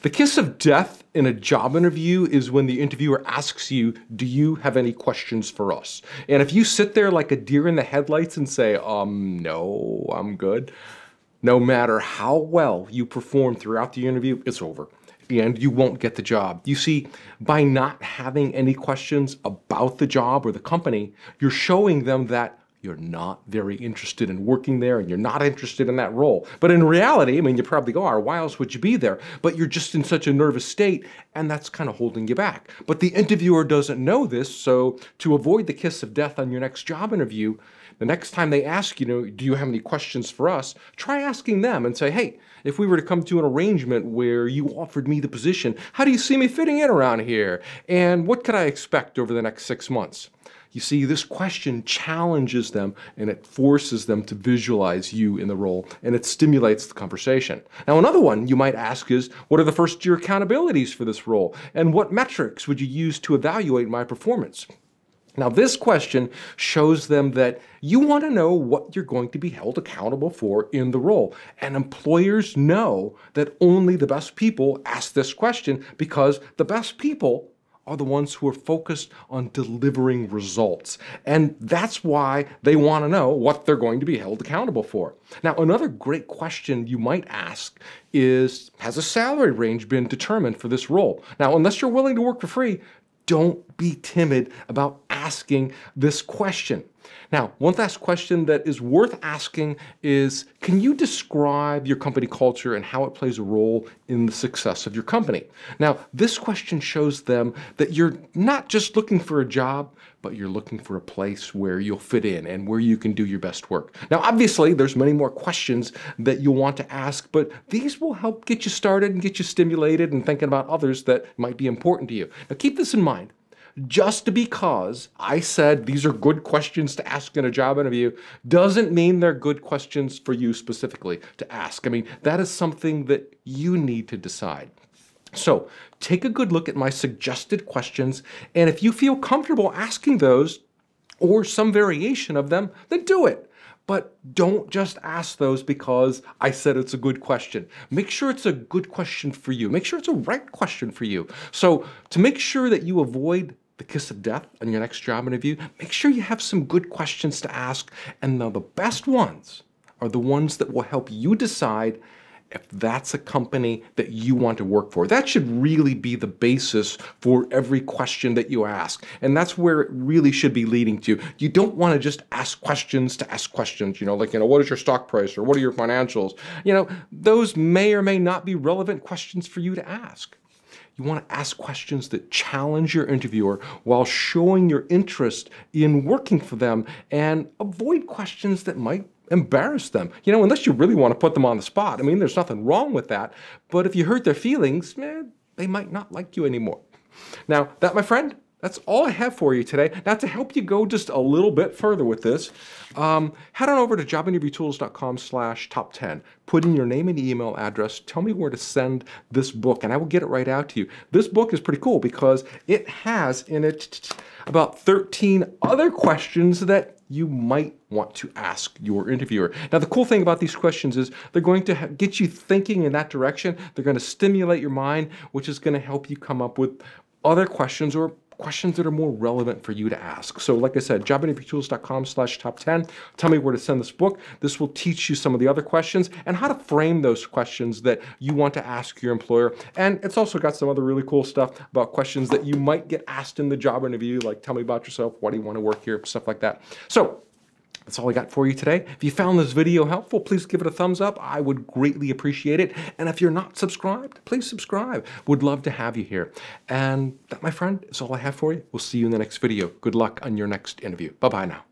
The kiss of death in a job interview is when the interviewer asks you, do you have any questions for us? And if you sit there like a deer in the headlights and say, no, I'm good, no matter how well you perform throughout the interview, it's over. And you won't get the job. You see, by not having any questions about the job or the company, you're showing them that you're not very interested in working there and you're not interested in that role. But in reality, I mean, you probably are. Why else would you be there? But you're just in such a nervous state, and that's kind of holding you back. But the interviewer doesn't know this, so to avoid the kiss of death on your next job interview, the next time they ask, do you have any questions for us? Try asking them and say, hey, if we were to come to an arrangement where you offered me the position, how do you see me fitting in around here? And what could I expect over the next 6 months? You see, this question challenges them and it forces them to visualize you in the role, and it stimulates the conversation. Now, another one you might ask is, what are the first-year accountabilities for this role? And what metrics would you use to evaluate my performance? Now, this question shows them that you want to know what you're going to be held accountable for in the role. And employers know that only the best people ask this question because the best people are the ones who are focused on delivering results. And that's why they want to know what they're going to be held accountable for. Now, another great question you might ask is, has a salary range been determined for this role? Now, unless you're willing to work for free, don't be timid about asking this question. Now, one last question that is worth asking is, can you describe your company culture and how it plays a role in the success of your company? Now, this question shows them that you're not just looking for a job, but you're looking for a place where you'll fit in and where you can do your best work. Now, obviously, there's many more questions that you'll want to ask, but these will help get you started and get you stimulated and thinking about others that might be important to you. Now, keep this in mind. Just because I said these are good questions to ask in a job interview doesn't mean they're good questions for you specifically to ask. I mean, that is something that you need to decide. So take a good look at my suggested questions, and if you feel comfortable asking those or some variation of them, then do it. But don't just ask those because I said it's a good question. Make sure it's a good question for you. Make sure it's a right question for you. So to make sure that you avoid the kiss of death on your next job interview, make sure you have some good questions to ask. And now the best ones are the ones that will help you decide if that's a company that you want to work for. That should really be the basis for every question that you ask. And that's where it really should be leading to. You don't want to just ask questions to ask questions, what is your stock price or what are your financials? Those may or may not be relevant questions for you to ask. You want to ask questions that challenge your interviewer while showing your interest in working for them, and avoid questions that might embarrass them. Unless you really want to put them on the spot. I mean, there's nothing wrong with that. But if you hurt their feelings, they might not like you anymore. Now, that, my friend, that's all I have for you today. Now, to help you go just a little bit further with this, head on over to jobinterviewtools.com/top10. Put in your name and email address. Tell me where to send this book, and I will get it right out to you. This book is pretty cool because it has in it about 13 other questions that you might want to ask your interviewer. Now, the cool thing about these questions is they're going to get you thinking in that direction. They're going to stimulate your mind, which is going to help you come up with other questions or questions that are more relevant for you to ask. So like I said, jobinterviewtools.com/top10. Tell me where to send this book. This will teach you some of the other questions and how to frame those questions that you want to ask your employer. And it's also got some other really cool stuff about questions that you might get asked in the job interview, like tell me about yourself, why do you want to work here, stuff like that. So that's all I got for you today. If you found this video helpful, please give it a thumbs up. I would greatly appreciate it. And if you're not subscribed, please subscribe. Would love to have you here. And that, my friend, is all I have for you. We'll see you in the next video. Good luck on your next interview. Bye-bye now.